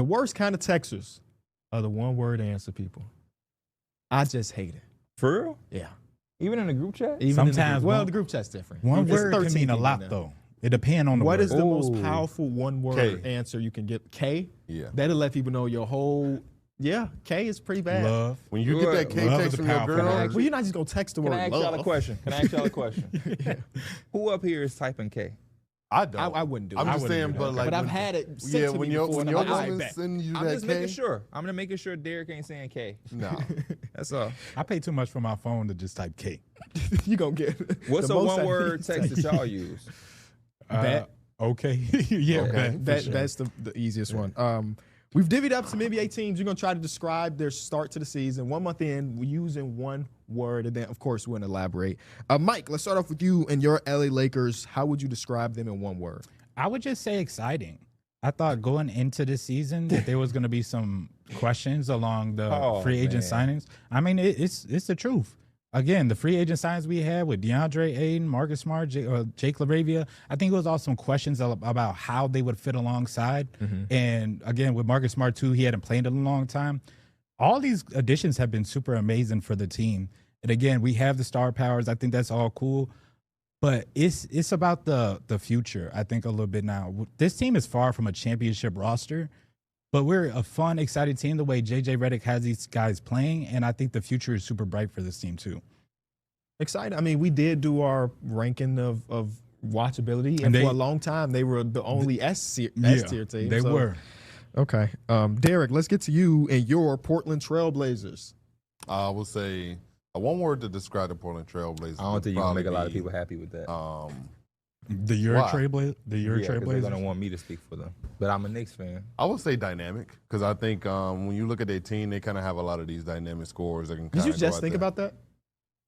The worst kind of texters are the one-word answer people. I just hate it. For real? Yeah. Even in the group chat? Even Sometimes the group chat's different. One It's word can 13 mean a people lot, now. though. It depends on the What word. is the most Ooh. powerful one-word answer you can get? K? Yeah. That'll let people know your whole. Yeah, K is pretty bad. Love. When you get that K Love text is from your powerful. girl, Well, you're not just gonna text the Can word I ask love. y'all a question? Who up here is typing K? I don't. I wouldn't do I'm it. just saying, but like, But I've when- had it sent yeah, to when me your before, when and your I'm like, I woman bet. sends you I'm that just K, making sure. I'm just making sure Derek ain't saying K. no. That's all. I pay too much for my phone to just type K. You gonna get What's the the most one word I text that y'all use? Bet. Okay. Yeah, Okay. bet. for That, sure. That's the easiest one. We've divvied up some NBA teams. You're going to try to describe their start to the season. 1 month in, we're using one word, and then, of course, we're going to elaborate. Mike, let's start off with you and your LA Lakers. How would you describe them in one word? I would just say exciting. I thought going into the season that there was going to be some questions along the free agent signings. I mean, it's the truth. Again, the free agent signings we had with DeAndre Ayton, Marcus Smart, Jake LaRavia, I think it was also some questions about how they would fit alongside. And again, with Marcus Smart too, he hadn't played in a long time. All these additions have been super amazing for the team. And again, we have the star powers. I think that's all cool. But it's about the future, I think, a little bit now. This team is far from a championship roster, but we're a fun, exciting team the way J.J. Redick has these guys playing, and I think the future is super bright for this team too. Excited. I mean, we did do our ranking of watchability, and for a long time, they were the only S-tier team. They were. Okay. Derek, let's get to you and your Portland Trailblazers. I would say one word to describe the Portland Trailblazers. I don't think you're going to make a lot of be, people happy with that. The Euro Trailblazers. They're going to want me to speak for them. But I'm a Knicks fan. I would say dynamic, because I think when you look at their team, they kind of have a lot of these dynamic scorers that can Did you kinda just go think out there. about that?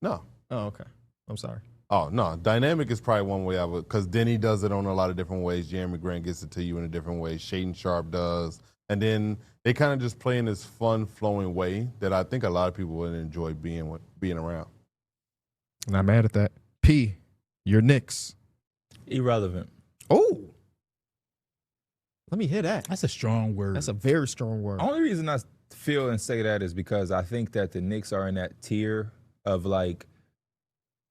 No. Oh, okay. I'm sorry. Oh, no. Dynamic is probably one way I would, because Denny does it on a lot of different ways. Jeremy Grant gets it to you in a different way. Shaden Sharp does. And then they kind of just play in this fun, flowing way that I think a lot of people would enjoy being around. Not mad at that. P, your Knicks. Irrelevant. Oh. Let me hear that. That's a strong word. That's a very strong word. Only reason I feel and say that is because I think that the Knicks are in that tier of like,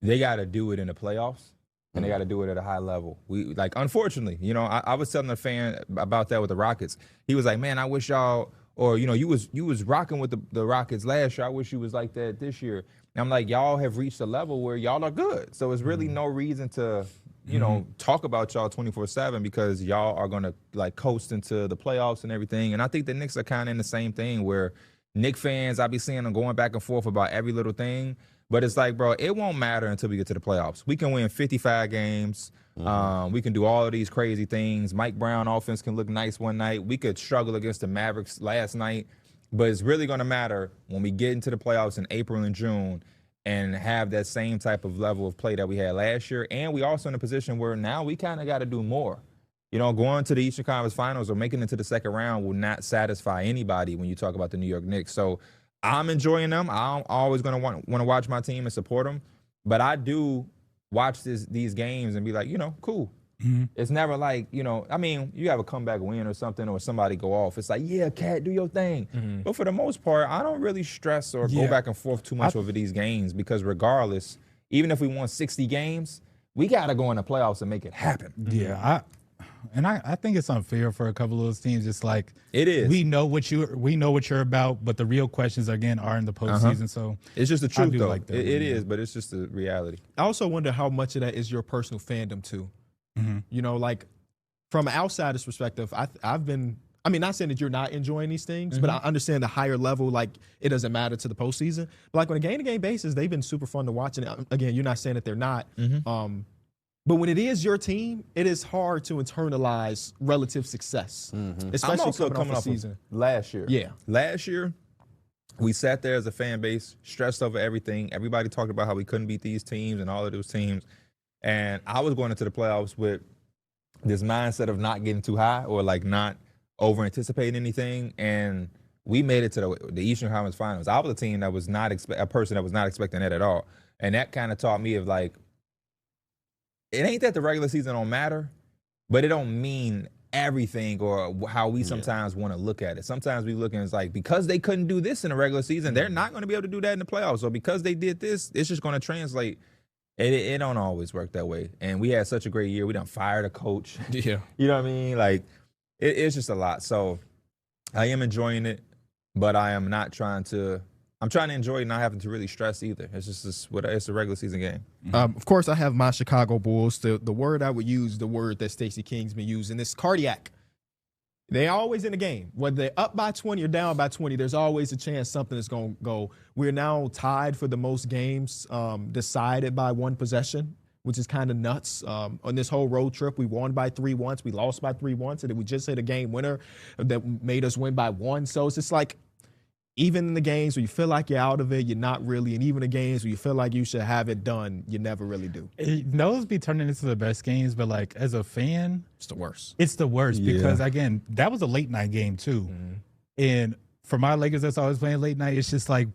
they got to do it in the playoffs and they got to do it at a high level. We like, unfortunately, you know, I was telling a fan about that with the Rockets. He was like, man, I wish y'all, or, you know, you was rocking with the Rockets last year. I wish you was like that this year. And I'm like, y'all have reached a level where y'all are good. So it's really no reason to, you know, talk about y'all 24/7 because y'all are going to like coast into the playoffs and everything. And I think the Knicks are kind of in the same thing where Knicks fans, I be seeing them going back and forth about every little thing. But it's like, bro, it won't matter until we get to the playoffs. We can win 55 games. We can do all of these crazy things. Mike Brown offense can look nice one night. We could struggle against the Mavericks last night. But it's really going to matter when we get into the playoffs in April and June and have that same type of level of play that we had last year. And we also in a position where now we kind of got to do more. You know, going to the Eastern Conference Finals or making it to the second round will not satisfy anybody when you talk about the New York Knicks. So I'm enjoying them. I'm always going to want to watch my team and support them. But I do watch these games and be like, you know, cool. It's never like, you know, I mean, you have a comeback win or something or somebody go off. It's like, yeah, Cat, do your thing. But for the most part, I don't really stress or go back and forth too much over these games because regardless, even if we won 60 games, we got to go in the playoffs and make it happen. Yeah, I think it's unfair for a couple of those teams. It's like it is. We know what you're about, but the real questions again are in the postseason. So it's just the truth, though. Like that, it is, but it's just the reality. I also wonder how much of that is your personal fandom too. You know, like from an outsider's perspective, I've been. I mean, not saying that you're not enjoying these things, but I understand the higher level. Like it doesn't matter to the postseason. But like on a game-to-game basis, they've been super fun to watch. And again, you're not saying that they're not. But when it is your team, it is hard to internalize relative success, especially I'm also coming coming off off the season. Last year. Yeah. Last year, we sat there as a fan base, stressed over everything. Everybody talked about how we couldn't beat these teams and all of those teams. And I was going into the playoffs with this mindset of not getting too high or like not over-anticipating anything. And we made it to the Eastern Conference Finals. I was a team that was not a person that was not expecting that at all. And that kind of taught me of like, it ain't that the regular season don't matter, but it don't mean everything or how we sometimes want to look at it. Sometimes we look and it's like, because they couldn't do this in the regular season, they're not going to be able to do that in the playoffs. So because they did this, it's just going to translate. It don't always work that way. And we had such a great year. We done fired a coach. Yeah. You know what I mean? Like, it's just a lot. So I am enjoying it, but I am not trying to – I'm trying to enjoy it, not having to really stress either. It's just it's a regular season game. Of course, I have my Chicago Bulls. The word I would use, the word that Stacey King's been using, is cardiac. They're always in the game. Whether they're up by 20 or down by 20, there's always a chance something is going to go. We're now tied for the most games decided by one possession, which is kind of nuts. On this whole road trip, we won by 3 once, we lost by 3 once, and then we just hit a game winner that made us win by 1. So it's just like, even in the games where you feel like you're out of it, you're not really. And even the games where you feel like you should have it done, you never really do. Those be turning into the best games, but like as a fan, It's the worst. it's the worst because again, that was a late night game too. And for my Lakers that's always playing late night, it's just like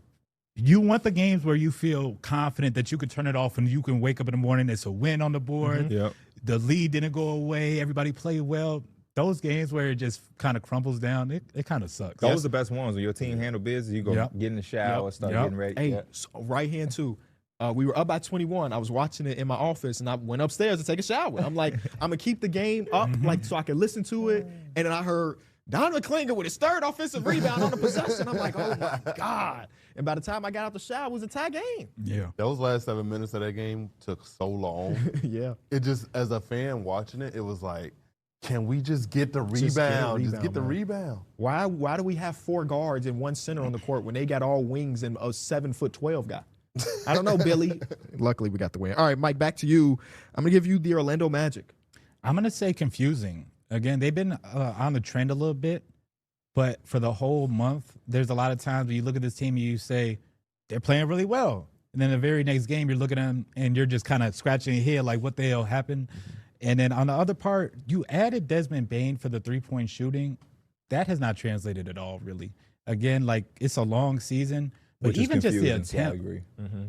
you want the games where you feel confident that you can turn it off and you can wake up in the morning, it's a win on the board. Yep. The lead didn't go away, everybody played well. Those games where it just kind of crumples down, it kind of sucks. Those are the best ones. When your team handle business, you go get in the shower, start getting ready. Hey, so right hand too. We were up by 21. I was watching it in my office, and I went upstairs to take a shower. I'm like, I'm gonna keep the game up, like so I can listen to it. And then I heard Donovan Klinger with his 3rd offensive rebound on the possession. I'm like, oh my God! And by the time I got out the shower, it was a tie game. Yeah, Those last 7 minutes of that game took so long. Yeah. It just, as a fan watching it, it was like, can we just get the rebound? Just get the rebound. Why do we have 4 guards and 1 center on the court when they got all wings and a 7'12" guy? I don't know, Billy. Luckily, we got the win. All right, Mike, back to you. I'm going to give you the Orlando Magic. I'm going to say confusing. Again, they've been on the trend a little bit, but for the whole month, there's a lot of times when you look at this team and you say, they're playing really well. And then the very next game, you're looking at them and you're just kind of scratching your head like, what the hell happened? And then on the other part, you added Desmond Bane for the 3-point shooting. That has not translated at all, really. Again, like, it's a long season. But Which even is just the confusing, so I attempt, agree.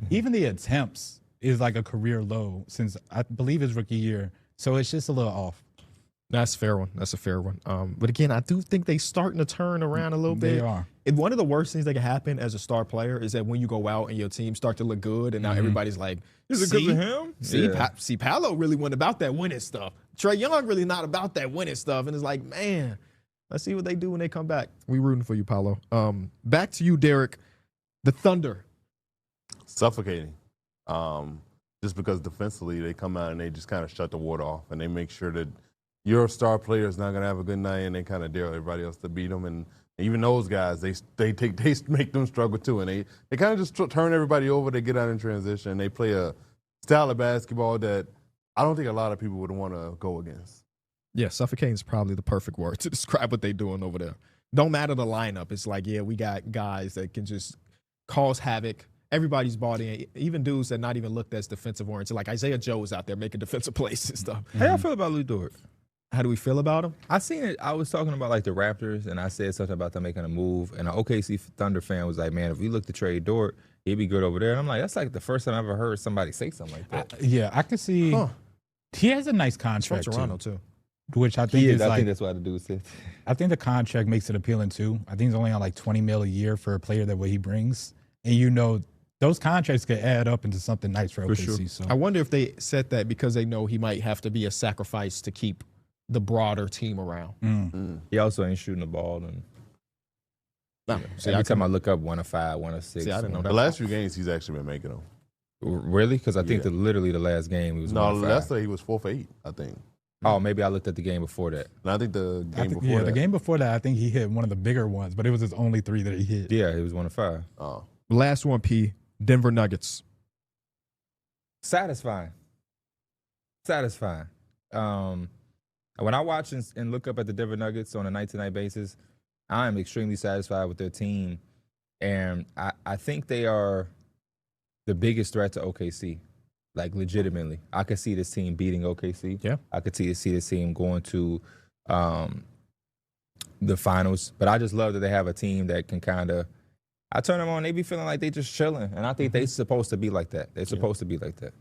even the attempts is like a career low since I believe his rookie year. So it's just a little off. That's a fair one. That's a fair one. But again, I do think they starting to turn around a little bit. They are. And one of the worst things that can happen as a star player is that when you go out and your team start to look good, and now everybody's like, Is it because of him? See, Paolo really wasn't about that winning stuff. Trae Young really not about that winning stuff. And it's like, man, let's see what they do when they come back. We rooting for you, Paolo. Back to you, Derek. The Thunder. Suffocating. Just because defensively they come out and they just kind of shut the water off and they make sure that your star player is not going to have a good night and they kind of dare everybody else to beat them. And even those guys, they make them struggle too. And they kind of just turn everybody over. They get out in transition. They play a style of basketball that I don't think a lot of people would want to go against. Yeah, suffocating is probably the perfect word to describe what they're doing over there. Don't matter the lineup. It's like, yeah, we got guys that can just cause havoc. Everybody's bought in. Even dudes that not even looked as defensive oriented, like Isaiah Joe is out there making defensive plays and stuff. How y'all feel about Lou Dort? How do we feel about him? I seen it. I was talking about like the Raptors, and I said something about them making a move. And an OKC Thunder fan was like, "Man, if we look to trade Dort, he'd be good over there." And I'm like, that's like the first time I ever heard somebody say something like that. Yeah, I can see. He has a nice contract From Toronto too. Which I think is I like. think that's why the dude said. I think the contract makes it appealing too. I think he's only on like $20 million a year for a player that what he brings, and you know those contracts could add up into something nice for OKC. sure. So I wonder if they said that because they know he might have to be a sacrifice to keep the broader team around. He also ain't shooting the ball. And See, every time I look up 1 of 5, 1 of 6. See, I didn't know that. The last few games, he's actually been making them. Really? Because I think that literally the last game he was 1 of 5. Last day he was 4 for 8, I think. Oh, maybe I looked at the game before that. And I think the game before that. the game before that, I think he hit one of the bigger ones, but it was his only 3 that he hit. Yeah, he was 1 of 5. Oh. Last one, P. Denver Nuggets. Satisfying. When I watch and look up at the Denver Nuggets on a night-to-night basis, I am extremely satisfied with their team. And I think they are the biggest threat to OKC, like legitimately. I could see this team beating OKC. Yeah. I could see this team going to the finals. But I just love that they have a team that can kind of, I turn them on, they be feeling like they just chilling. And I think they're supposed to be like that. They're supposed to be like that.